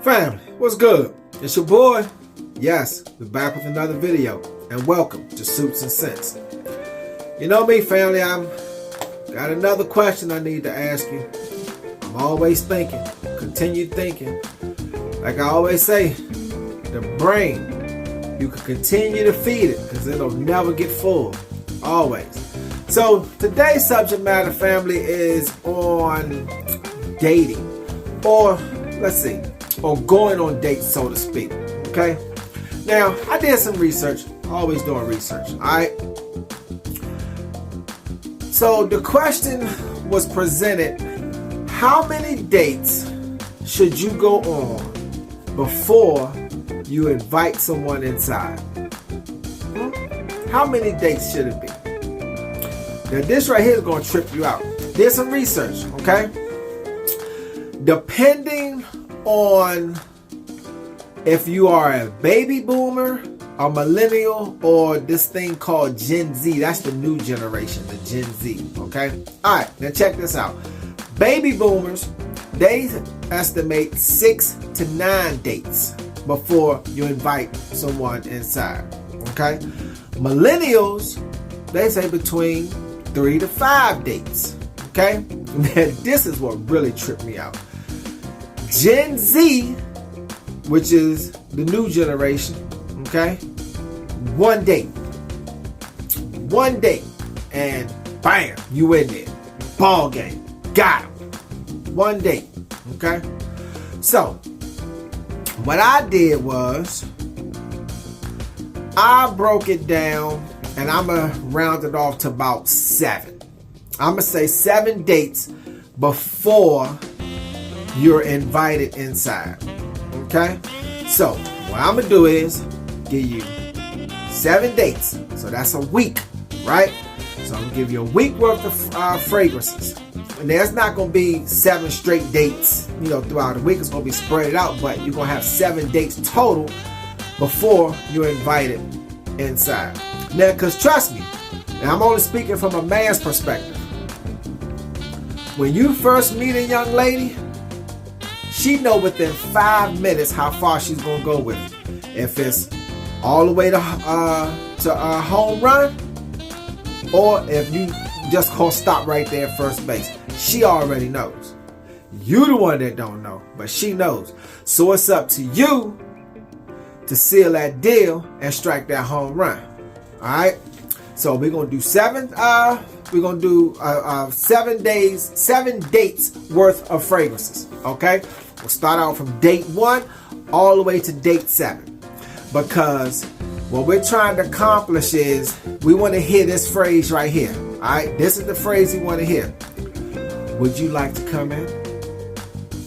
Family, what's good? It's your boy. Yes, we're back with another video, and welcome to Suits and Scents. You know me, family, I'm got another question I need to ask you. I'm always thinking, continue thinking. Like I always say, the brain, you can continue to feed it because it'll never get full, always. So today's subject matter, family, is on dating, or let's see, or going on dates, so to speak. Okay. Now, I did some research. Always doing research. Alright. So the question was presented: how many dates should you go on before you invite someone inside? How many dates should it be? Now this right here is going to trip you out. Did some research, okay? Depending on if you are a baby boomer, a millennial, or this thing called Gen Z. That's the new generation, the Gen Z, okay? Alright, now check this out. Baby boomers, they estimate 6 to 9 dates before you invite someone inside, okay? Millennials, they say between 3 to 5 dates, okay? Now this is what really tripped me out. Gen Z, which is the new generation, okay? One date, and bam, you in there. Ball game, got him. One date, okay? So, what I did was, I broke it down, and I'm gonna round it off to about 7. I'm gonna say 7 dates before you're invited inside. Okay? So, what I'm going to do is give you 7 dates. So, that's a week, right? So, I'm going to give you a week worth of fragrances. And there's not going to be 7 straight dates, throughout the week. It's going to be spread out, but you're going to have 7 dates total before you're invited inside. Now, because trust me, and I'm only speaking from a man's perspective. When you first meet a young lady, she know within 5 minutes how far she's gonna go with it. If it's all the way to home run, or if you just gonna stop right there at first base. She already knows. You the one that don't know, but she knows. So it's up to you to seal that deal and strike that home run. All right. So we're gonna do 7. We're gonna do 7 dates worth of fragrances. Okay. We'll start out from date 1 all the way to date 7, because what we're trying to accomplish is we want to hear this phrase right here. All right, this is the phrase we want to hear. Would you like to come in?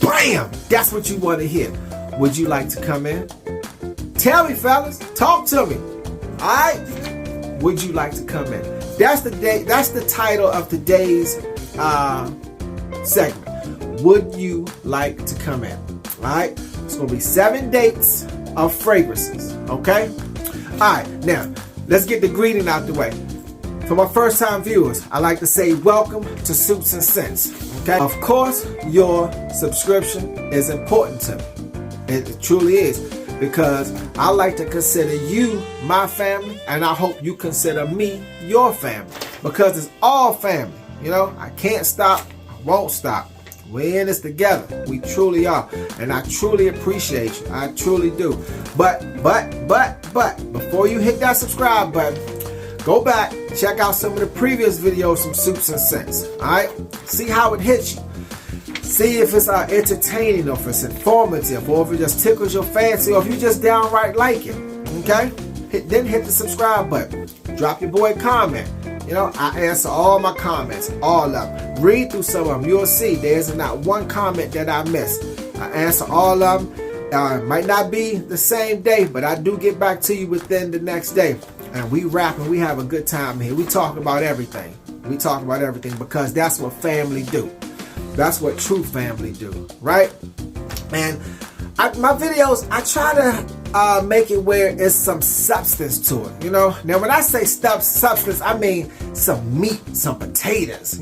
Bam! That's what you want to hear. Would you like to come in? Tell me, fellas. Talk to me. All right. Would you like to come in? That's the day. That's the title of today's segment. Would you like to come in? Alright, it's gonna be 7 dates of fragrances. Okay? Alright, now let's get the greeting out the way. For my first time viewers, I like to say welcome to Suits and Scents. Okay? Of course, your subscription is important to me. It truly is, because I like to consider you my family, and I hope you consider me your family, because it's all family. I can't stop, I won't stop. We're in this together. We truly are. And I truly appreciate you. I truly do. But, before you hit that subscribe button, go back, check out some of the previous videos from Suits and Scents. Alright? See how it hits you. See if it's entertaining, or if it's informative, or if it just tickles your fancy, or if you just downright like it. Okay? Then hit the subscribe button. Drop your boy a comment. I answer all my comments, all of them. Read through some of them. You'll see there's not one comment that I miss. I answer all of them. Might not be the same day, but I do get back to you within the next day. And we rap and we have a good time here. We talk about everything. We talk about everything, because that's what family do. That's what true family do, right? And my videos, I try to make it where it's some substance to it, Now, when I say substance, I mean some meat, some potatoes,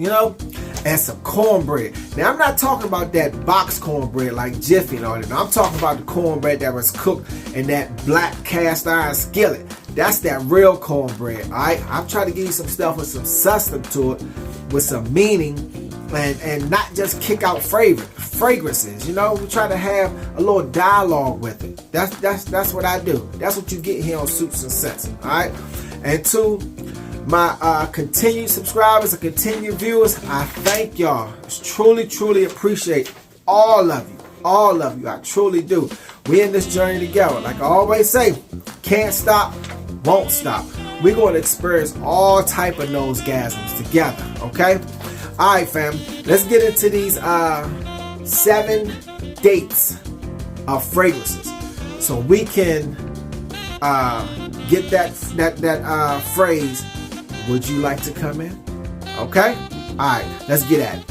and some cornbread. Now, I'm not talking about that box cornbread like Jiffy and all that. I'm talking about the cornbread that was cooked in that black cast iron skillet. That's that real cornbread, all right? I'm trying to give you some stuff with some substance to it, with some meaning, and not just kick out fragrances. You know, we try to have a little dialogue with it. That's what I do. That's what you get here on Suits and Sense, all right? And to my continued subscribers and continued viewers, I thank y'all. Truly appreciate all of you. I truly do. We in this journey together. Like I always say, can't stop, won't stop. We're going to experience all type of nosegasms together, okay? All right, fam. Let's get into these 7 dates of fragrances, so we can get that phrase. Would you like to come in? Okay? All right, let's get at it.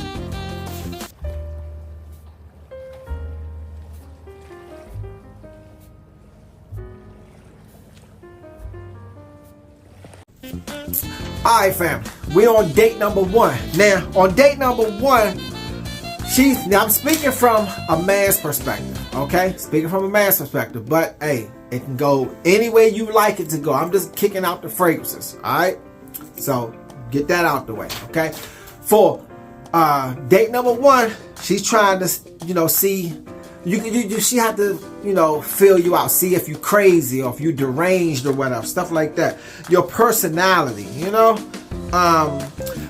Alright, fam, we're on date number 1. Now, on date number 1, now I'm speaking from a man's perspective, okay? Speaking from a man's perspective, but hey, it can go any way you like it to go. I'm just kicking out the fragrances, alright? So, get that out the way, okay? For date number 1, she's trying to, see, she had to, feel you out, see if you crazy or if you deranged or whatever, stuff like that. Your personality,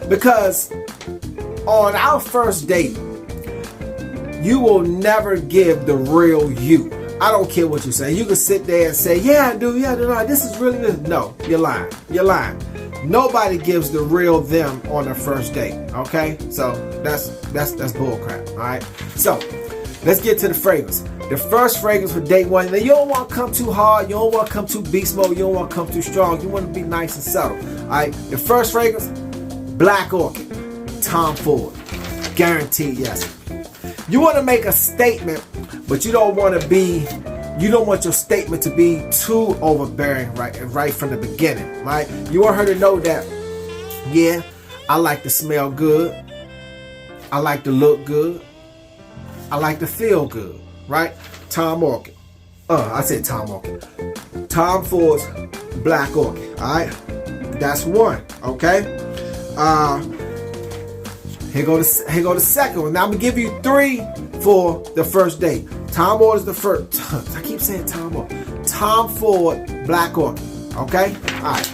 because on our first date, you will never give the real you. I don't care what you say. You can sit there and say, yeah, dude, this is really good. No, you're lying. Nobody gives the real them on the first date, okay? So that's bull crap, all right? So let's get to the fragrance. The first fragrance for date 1. Now, you don't want to come too hard. You don't want to come too beast mode. You don't want to come too strong. You want to be nice and subtle, all right? The first fragrance, Black Orchid, Tom Ford. Guaranteed yes. You want to make a statement, but you don't want your statement to be too overbearing right from the beginning, right? You want her to know that, yeah, I like to smell good. I like to look good. I like to feel good, right? Tom Orchid. I said Tom Orchid. Tom Ford's Black Orchid, all right? That's 1, okay? Here go the second one. Now I'm going to give you 3 for the first date. Tom Ford is the first. I keep saying Tom Ford. Tom Ford, Black Orchid, okay? All right.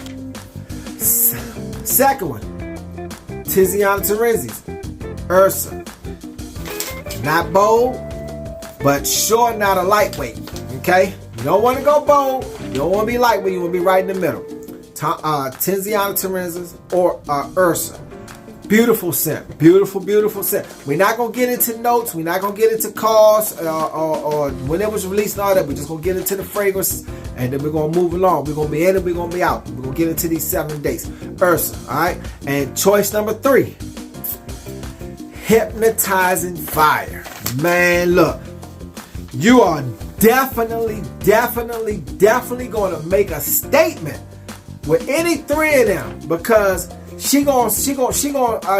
Second one, Tiziana Terenzi's Ursa. Not bold, but sure not a lightweight, okay? You don't want to go bold. You don't want to be lightweight. You want to be right in the middle. Tiziana Terenzi's or Ursa. Beautiful scent. Beautiful scent. We're not going to get into notes. We're not going to get into costs or when it was released and all that. We're just going to get into the fragrance and then we're going to move along. We're going to be in and we're going to be out. We're going to get into these 7 dates. Ursa, all right? And choice number 3, Hypnotizing Fire. Man, look, you are definitely going to make a statement with any 3 of them, because she gonna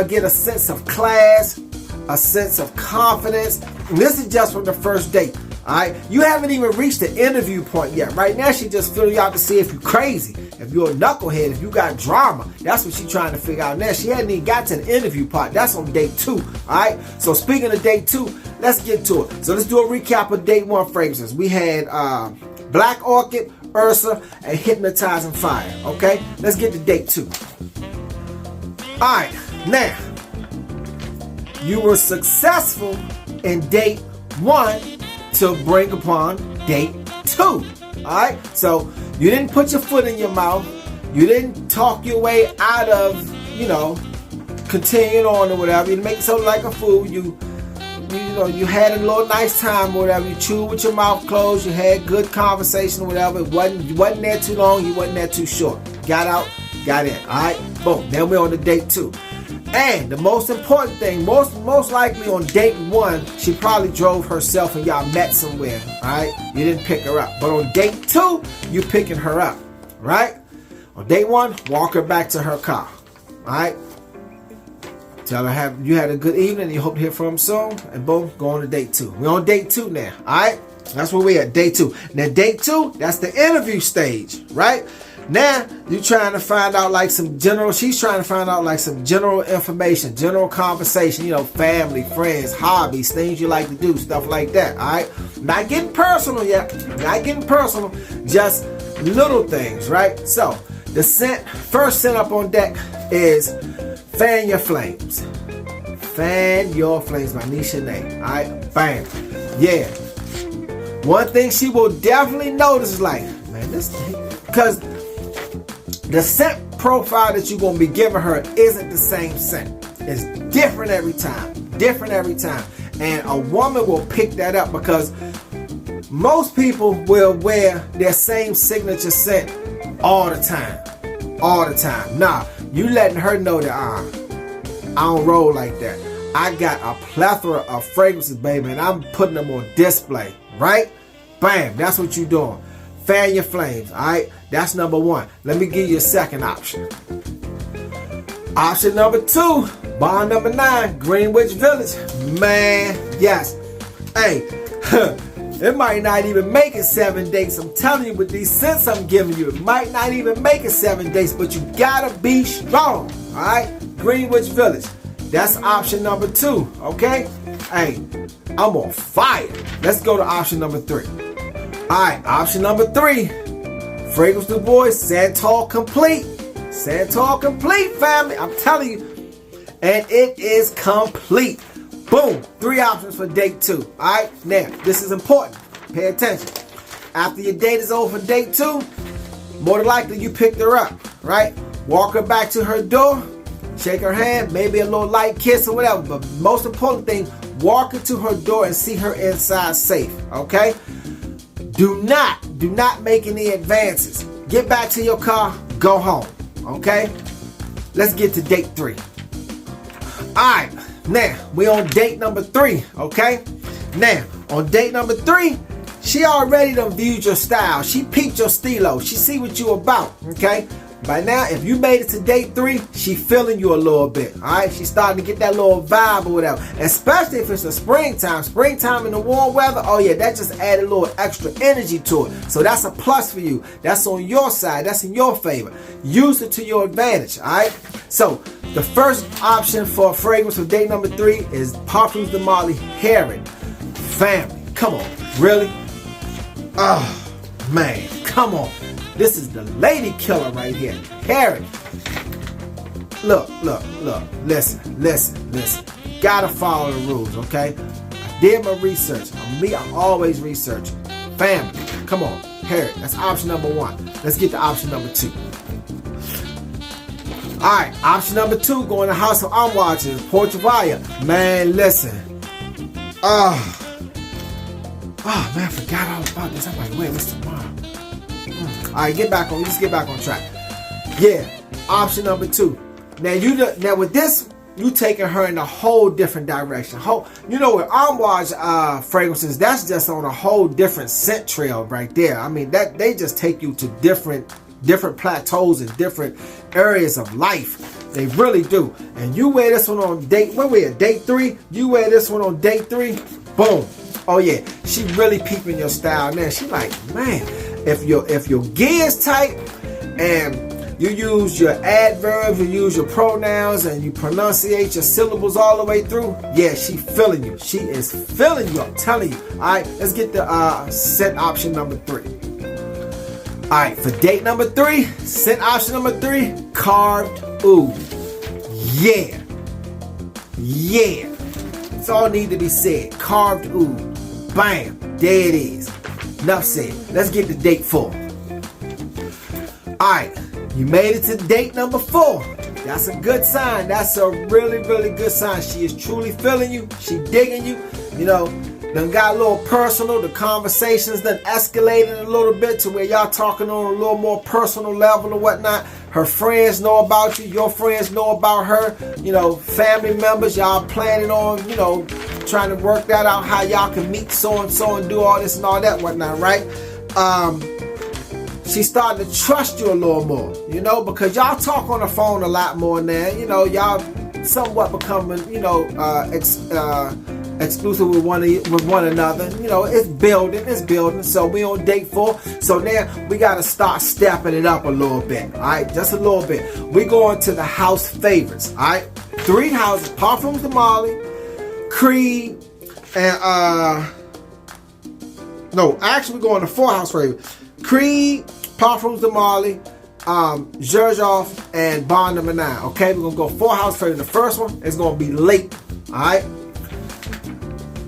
get a sense of class, a sense of confidence. And this is just from the first date, all right? You haven't even reached the interview point yet. Right now, she just feeling you out to see if you're crazy, if you're a knucklehead, if you got drama. That's what she's trying to figure out now. She hadn't even got to the interview part. That's on date 2, all right? So speaking of date 2, let's get to it. So let's do a recap of date 1 fragrances. We had Black Orchid, Ursa, and Hypnotizing Fire, okay? Let's get to date 2. Alright, now, you were successful in date 1 to bring upon date 2. Alright, so you didn't put your foot in your mouth. You didn't talk your way out of, continuing on or whatever. You didn't make yourself like a fool. You had a little nice time or whatever. You chewed with your mouth closed. You had good conversation or whatever. You wasn't there too long. You wasn't there too short. Got out. Got in. Alright, boom. Then we're on to date 2. And the most important thing, most likely on date 1, she probably drove herself and y'all met somewhere. Alright, you didn't pick her up. But on date 2, you picking her up. Right? On date 1, walk her back to her car. Alright? Tell her you had a good evening and you hope to hear from him soon. And boom, go on to date 2. We're on date 2 now. Alright? That's where we at, day 2. Now date 2, that's the interview stage, right? Now you trying to find out like she's trying to find out like some general information, general conversation, family, friends, hobbies, things you like to do, stuff like that. Alright? Not getting personal yet. Not getting personal. Just little things, right? So the first scent up on deck is Fan Your Flames. Fan Your Flames by Nisha Nay. Alright? Bam. Yeah. One thing she will definitely notice is like, man, because the scent profile that you're going to be giving her isn't the same scent. It's different every time. Different every time. And a woman will pick that up because most people will wear their same signature scent all the time. All the time. Nah, you letting her know that I don't roll like that. I got a plethora of fragrances, baby, and I'm putting them on display, right? Bam, that's what you doing. Fan Your Flames, all right? That's number 1. Let me give you a second option. Option number 2, bond number 9, Greenwich Village. Man, yes. Hey, it might not even make it 7 dates. I'm telling you, with these scents I'm giving you, it might not even make it 7 dates, but you gotta be strong, all right? Greenwich Village. That's option number 2, okay? Hey, I'm on fire. Let's go to option number 3. All right, option number 3, Fragrance Du Bois Santal Complete. Santal Complete, family. I'm telling you. And it is complete. Boom. 3 options for date 2. All right, now, this is important. Pay attention. After your date is over for date 2, more than likely you picked her up, right? Walk her back to her door, shake her hand, maybe a little light kiss or whatever. But most important thing, walk her to her door and see her inside safe, okay? Do not make any advances. Get back to your car, go home, okay? Let's get to date 3. Alright, now, we on date number 3, okay? Now, on date number 3, she already done viewed your style. She peeped your stilo. She see what you about, okay? By now, if you made it to date 3, she feeling you a little bit, all right? She's starting to get that little vibe or whatever. Especially if it's the springtime. Springtime in the warm weather, oh yeah, that just added a little extra energy to it. So that's a plus for you. That's on your side. That's in your favor. Use it to your advantage, all right? So the first option for a fragrance for date number 3 is Parfums de Marly Heron. Family, come on, really? Oh, man, come on. This is the lady killer right here. Harry. Look. Listen. Gotta follow the rules, okay? I did my research. I'm always researching. Family. Come on. Harry. That's option number 1. Let's get to option number 2. Alright, option number 2, going to House of Amouage, Portualia. Man, listen. Oh man, I forgot all about this. I'm like, wait, what's tomorrow? Alright, let's get back on track. Yeah, option number 2. Now with this, you taking her in a whole different direction. With Amouage fragrances, that's just on a whole different scent trail right there. I mean, that they just take you to different plateaus and different areas of life. They really do. And you wear this one on date 3. You wear this one on date 3. Boom. Oh yeah, she really peeping your style now. She like, man, if your gear is tight and you use your adverbs, you use your pronouns, and you pronunciate your syllables all the way through, yeah, she feeling you. She is feeling you, I'm telling you. Alright, let's get the scent option number 3. Alright, for date number 3, scent option number 3, Carved Oud. Yeah. That's all need to be said. Carved Oud. Bam. There it is. Enough said. Let's get to date 4. Alright. You made it to date number 4. That's a good sign. That's a really, really good sign. She is truly feeling you. She digging you. Done got a little personal. The conversations done escalated a little bit to where y'all talking on a little more personal level or whatnot. Her friends know about you. Your friends know about her. Family members, y'all planning on, trying to work that out, how y'all can meet so-and-so and do all this and all that whatnot, right? She's starting to trust you a little more, because y'all talk on the phone a lot more now. Y'all somewhat becoming, exclusive with one another. It's building. So we on date 4. So now we gotta start stepping it up a little bit. All right, just a little bit. We going to the house favorites. All right, 3 houses: Parfums de Marley, Creed, and no, actually we're going to 4 house favorites: Creed, Parfums de Marley, Zerjoff, and Bond number 9. Okay, we're gonna go 4 house favorites. The first one is gonna be Late. All right.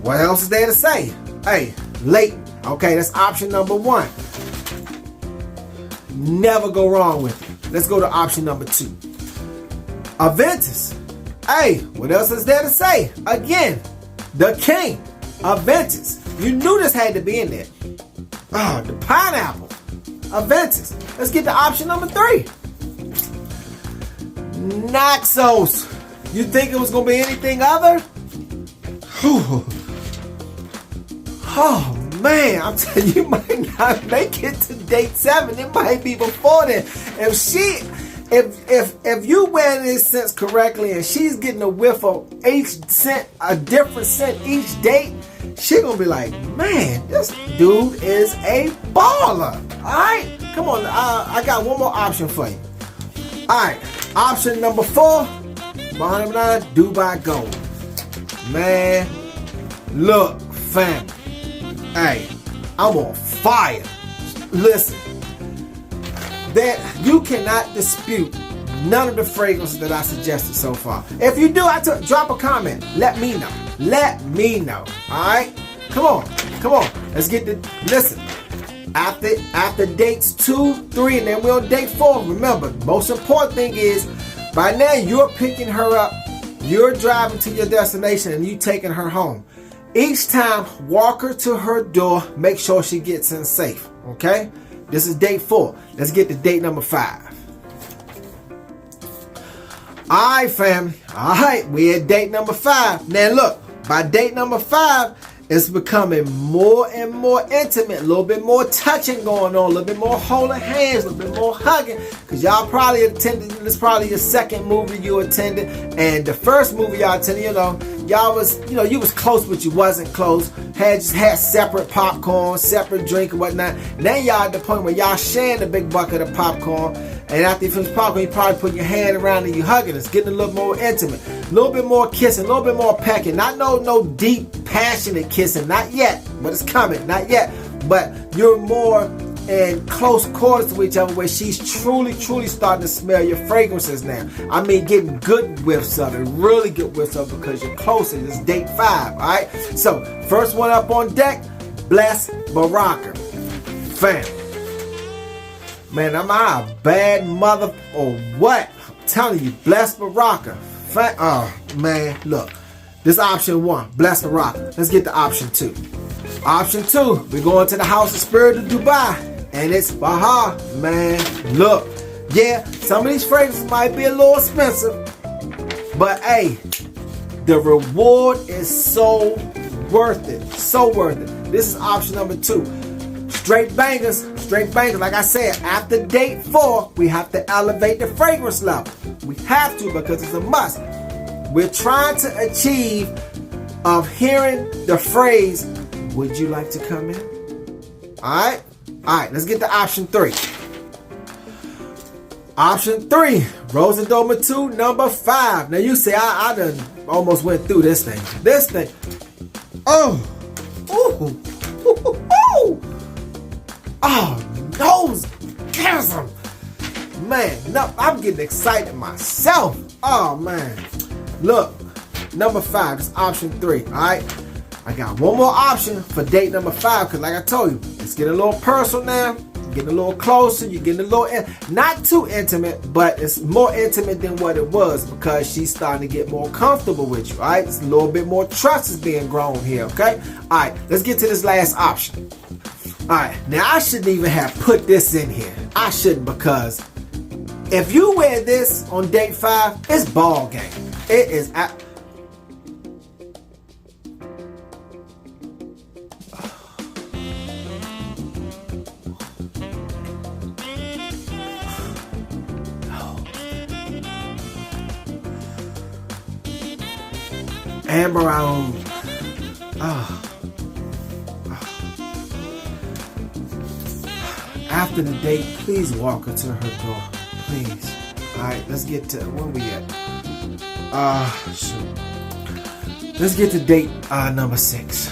What else is there to say? Hey, Late. Okay, that's option number 1. Never go wrong with it. Let's go to option number 2. Aventus. Hey, what else is there to say? Again, the king. Aventus. You knew this had to be in there. Oh, the pineapple. Aventus. Let's get to option number 3. Naxos. You think it was going to be anything other? Whew. Oh man, I'm telling you, you might not make it to date 7. It might be before then. If you wear these scents correctly and she's getting a whiff of each scent, a different scent each date, she gonna be like, man, this dude is a baller. Alright, come on, I got one more option for you. Alright, option number 4, Bond 9, Dubai Gold. Man, look, fam. Hey, I'm on fire. Listen, that you cannot dispute none of the fragrances that I suggested so far. If you do, drop a comment. Let me know. Let me know. All right, come on. Let's get the listen. After dates 2, 3, and then we're on date 4. Remember, most important thing is by now you're picking her up. You're driving to your destination and you taking her home. Each time, walk her to her door. Make sure she gets in safe. Okay? This is date 4. Let's get to date number 5. Alright, family. Alright, we're at date number 5. Now look, by date number 5, it's becoming more and more intimate. A little bit more touching going on. A little bit more holding hands. A little bit more hugging. Because y'all probably attended, this is probably your second movie you attended. And the first movie y'all attended, y'all was, you was close, but you wasn't close. Had separate popcorn, separate drink and whatnot. Now y'all at the point where y'all sharing the big bucket of popcorn. And after you finish popcorn, you probably put your hand around and you hugging. It's getting a little more intimate. A little bit more kissing, a little bit more pecking. Not no deep, passionate kissing. Not yet, but it's coming. Not yet. But you're more in close quarters to each other where she's truly starting to smell your fragrances now. I mean, getting good whiffs of it, really good whiffs of it because you're closer. It's date 5, all right? So, first one up on deck, Bless Baraka. Fam. Man, am I a bad mother or what? I'm telling you, Bless Baraka. Oh, man, look. This option 1, Bless Baraka. Let's get to option 2. Option 2, we're going to the House of Spirit of Dubai. And it's Baha, man. Look, yeah, some of these fragrances might be a little expensive. But hey, the reward is so worth it. So worth it. This is option number 2. Straight bangers. Like I said, after date 4, we have to elevate the fragrance level. We have to because it's a must. We're trying to achieve of hearing the phrase, would you like to come in? Alright, let's get to option 3. Option 3, Rosendoma 2, number 5. Now you say, I done almost went through this thing. Nose gasm. Man, no, I'm getting excited myself. Oh man. Look, number 5, this is option 3. Alright. I got one more option for date number 5, because like I told you, it's getting a little personal now. Getting a little closer, you're getting a little, not too intimate, but it's more intimate than what it was because she's starting to get more comfortable with you, all right? It's a little bit more trust is being grown here, okay? All right, let's get to this last option. All right, now I shouldn't even have put this in here. I shouldn't, because if you wear this on date 5, it's ball game. It is Amber Oud. Oh. After the date, please walk her to her door. Please. Alright, let's get to where we at. Shoot. Let's get to date number 6.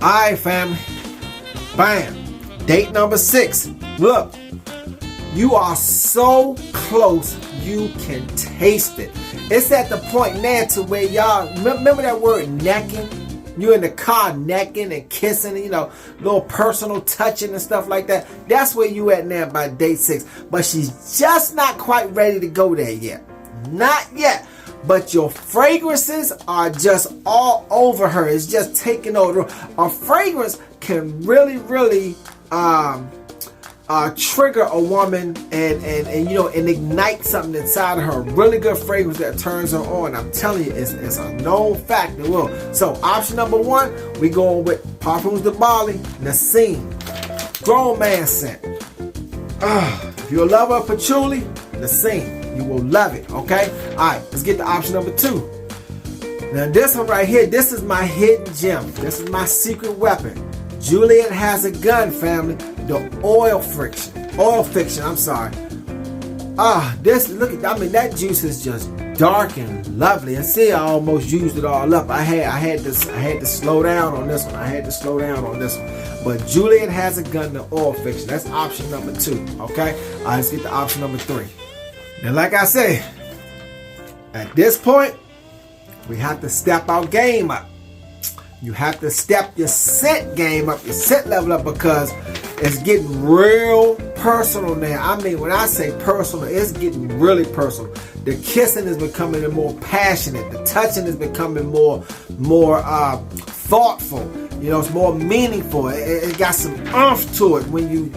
Alright, family. Bam. Date number 6. Look. You are so close, you can taste it. It's at the point now to where y'all, remember that word necking? You in the car necking and kissing, you know, little personal touching and stuff like that. That's where you at now by date 6. But she's just not quite ready to go there yet. Not yet. But your fragrances are just all over her. It's just taking over. A fragrance can really, really trigger a woman and you know, and ignite something inside of her. Really good fragrance that turns her on. I'm telling you, it's a known fact. It will. So option number 1, we going with Parfums de Bali, Nassim, grown man scent. If you're a lover of patchouli, Nassim, you will love it. Okay. All right. Let's get to option number 2. Now this one right here, this is my hidden gem. This is my secret weapon. Juliet Has a Gun, family. The oil fiction, I'm sorry. This, look at, I mean, that juice is just dark and lovely. And see, I almost used it all up. I had to slow down on this one. But Juliet Has a Gun, the oil fiction. That's option number 2. Okay? All right, let's get to option number 3. Now, like I said, at this point, we have to step our game up. You have to step your scent game up, your scent level up, because it's getting real personal now. I mean, when I say personal, it's getting really personal. The kissing is becoming more passionate. The touching is becoming more thoughtful. You know, it's more meaningful. It got some oomph to it when you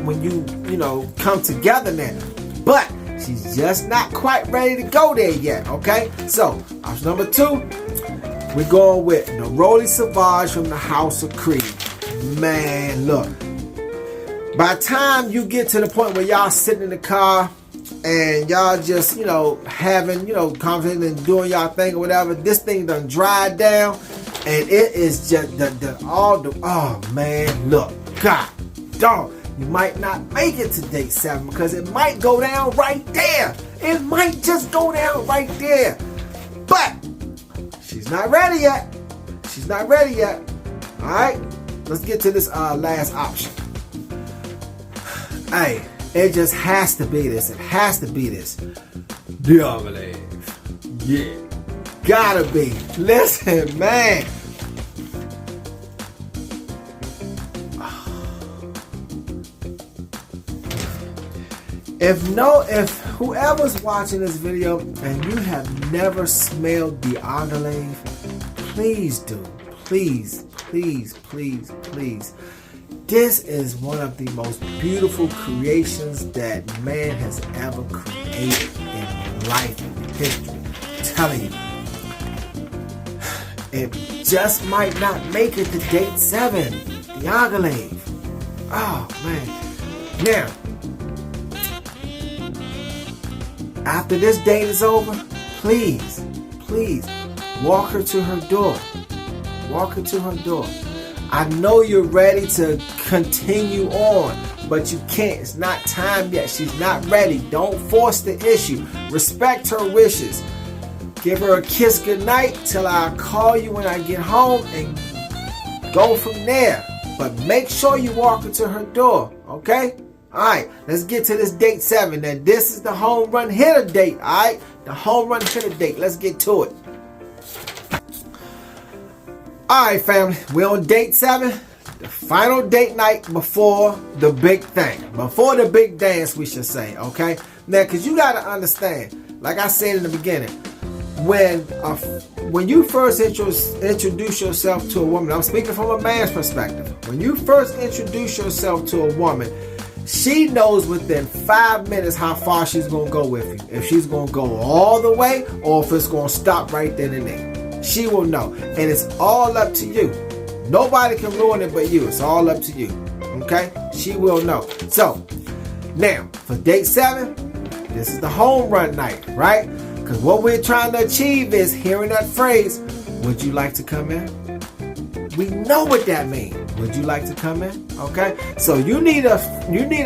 know, come together now. But she's just not quite ready to go there yet. Okay, so option number 2. We're going with Neroli Sauvage from the House of Creed. Man, look. By the time you get to the point where y'all sitting in the car and y'all just, you know, having, you know, conversation and doing y'all thing or whatever, this thing done dried down, and it is just oh man, look, God, dog, you might not make it to date 7 because it might go down right there. It might just go down right there. But she's not ready yet. She's not ready yet. All right, let's get to this last option. Hey, it just has to be this. It has to be this. Diagolève. Yeah. Gotta be. Listen, man. If whoever's watching this video and you have never smelled Diagolève, please do. Please, please, please, please. This is one of the most beautiful creations that man has ever created in life and history. I'm telling you, it just might not make it to date 7. Diagolève. Oh man. Now, after this date is over, please, please walk her to her door. Walk her to her door. I know you're ready to continue on, but you can't. It's not time yet. She's not ready. Don't force the issue. Respect her wishes. Give her a kiss goodnight till I call you when I get home and go from there. But make sure you walk her to her door, okay? Alright, let's get to this date 7. Now, this is the home run hitter date, alright? The home run hitter date. Let's get to it. Alright, family, we're on date 7, the final date night before the big thing, before the big dance, we should say, okay? Now, because you got to understand, like I said in the beginning, when you first introduce yourself to a woman, I'm speaking from a man's perspective, when you first introduce yourself to a woman, she knows within 5 minutes how far she's going to go with you. If she's going to go all the way or if it's going to stop right then and there. She will know. And it's all up to you. Nobody can ruin it but you. It's all up to you. Okay? She will know. So, now, for date 7, this is the home run night, right? Because what we're trying to achieve is hearing that phrase, would you like to come in? We know what that means. Would you like to come in? Okay. So you need a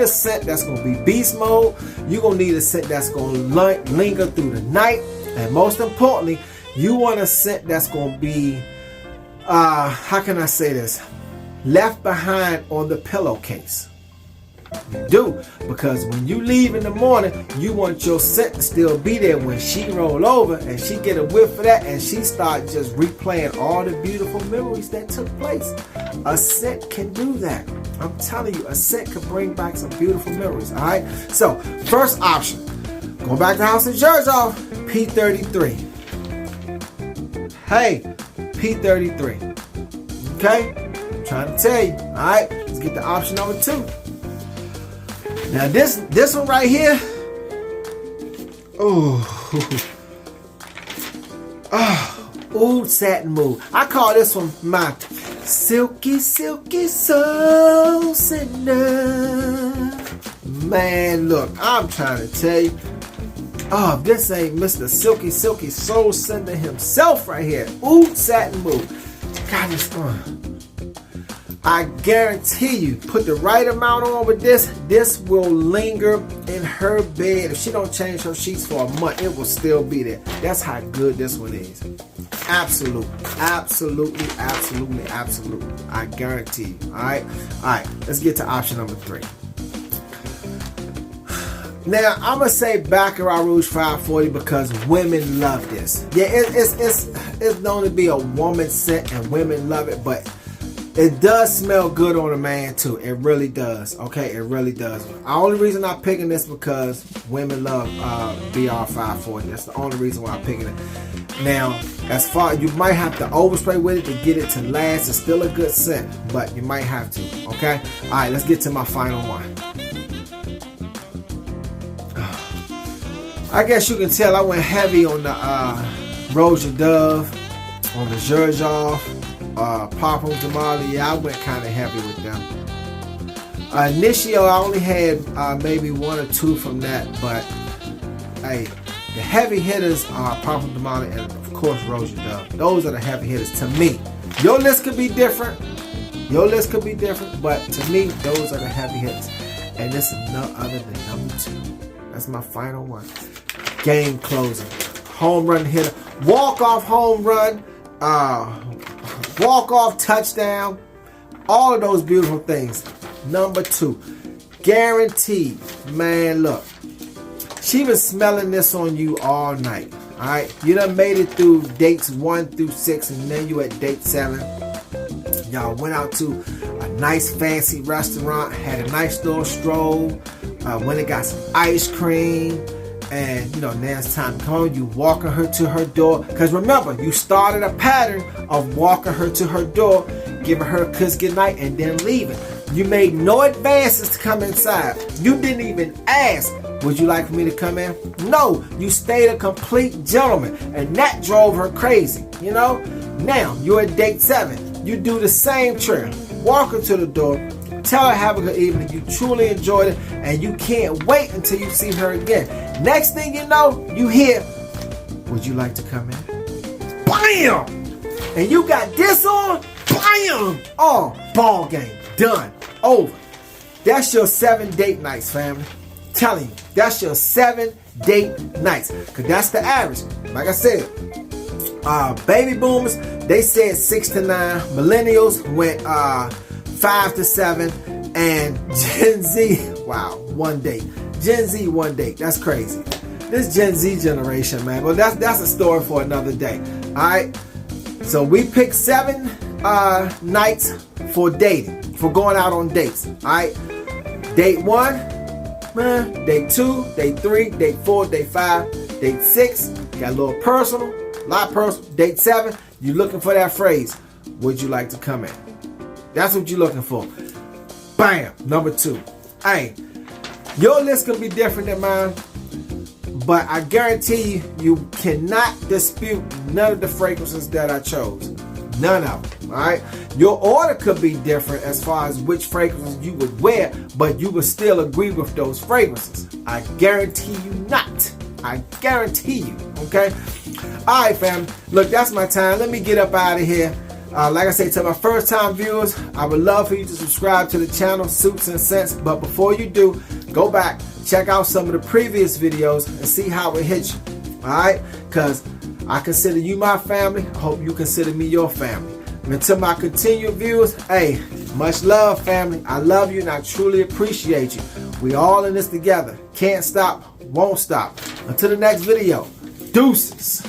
scent that's gonna be beast mode. You're gonna need a scent that's gonna linger through the night, and most importantly, you want a scent that's gonna be how can I say this? Left behind on the pillowcase. You do, because when you leave in the morning, you want your scent to still be there when she roll over and she get a whiff of that and she start just replaying all the beautiful memories that took place. A scent can do that. I'm telling you, a scent can bring back some beautiful memories. All right. So first option, going back to House of Georgia, P33. Hey, P33. Okay, I'm trying to tell you. All right, let's get to option number 2. Now this one right here, oud satin mood. I call this one my silky, silky soul center. Man, look, I'm trying to tell you. Oh, this ain't Mr. Silky, Silky Soul Sender himself right here. Oud satin mood. God, it's fun. I guarantee you, put the right amount on with this will linger in her bed. If she don't change her sheets for a month, it will still be there. That's how good this one is. Absolutely, absolutely, absolutely, absolutely. I guarantee you. All right, let's get to option number 3. Now, I'm going to say Baccarat Rouge 540 because women love this. Yeah, it's known to be a woman scent and women love it, but it does smell good on a man too. It really does. Okay, it really does. The only reason I'm picking this because women love BR 540. That's the only reason why I'm picking it. Now, as far you might have to overspray with it to get it to last. It's still a good scent, but you might have to. Okay. All right, let's get to my final one. I guess you can tell I went heavy on the Roja Dove, on the Xerjoff, Parfums de Marly. Yeah, I went kind of heavy with them. Initio, I only had maybe 1 or 2 from that, but hey, the heavy hitters are Parfums de Marly and of course Roja Dove. Those are the heavy hitters to me. Your list could be different. But to me, those are the heavy hitters. And this is no other than number 2. That's my final one. Game closer, home run hitter, walk-off home run, walk-off touchdown, all of those beautiful things. Number 2, guaranteed. Man, look, she been smelling this on you all night. All right, you done made it through dates 1 through 6, and then you at date 7. Y'all went out to a nice fancy restaurant, had a nice little stroll, went and got some ice cream. And, now it's time to come on. You walking her to her door. Because remember, you started a pattern of walking her to her door, giving her a kiss goodnight, and then leaving. You made no advances to come inside. You didn't even ask, would you like for me to come in? No, you stayed a complete gentleman. And that drove her crazy, Now, you're at date 7. You do the same trick. Walk her to the door. Tell her have a good evening. You truly enjoyed it, and you can't wait until you see her again. Next thing you know, you hear, would you like to come in? Bam! And you got this on, bam! Oh, ball game. Done. Over. That's your 7 date nights, family. Telling you, that's your 7 date nights. Because that's the average. Like I said, baby boomers, they said 6 to 9. Millennials went 5 to 7, and Gen Z, wow, 1 date. Gen Z 1 date. That's crazy. This Gen Z generation, man. Well, that's a story for another day. All right. So we picked 7 nights for dating, for going out on dates. All right. Date 1, man. Date 2, date 3, date 4, date 5, date 6. Got a little personal, a lot personal. Date 7, you looking for that phrase, would you like to come in? That's what you're looking for. Bam. Number 2. Hey, your list can be different than mine, but I guarantee you cannot dispute none of the fragrances that I chose. None of them. All right. Your order could be different as far as which fragrances you would wear, but you would still agree with those fragrances. I guarantee you not. I guarantee you, okay? All right, fam. Look, that's my time. Let me get up out of here. Like I say, to my first time viewers, I would love for you to subscribe to the channel, Suits and Scents. But before you do, go back, check out some of the previous videos and see how it hits you. All right? Because I consider you my family. I hope you consider me your family. And to my continued viewers, hey, much love, family. I love you and I truly appreciate you. We all in this together. Can't stop, won't stop. Until the next video, deuces.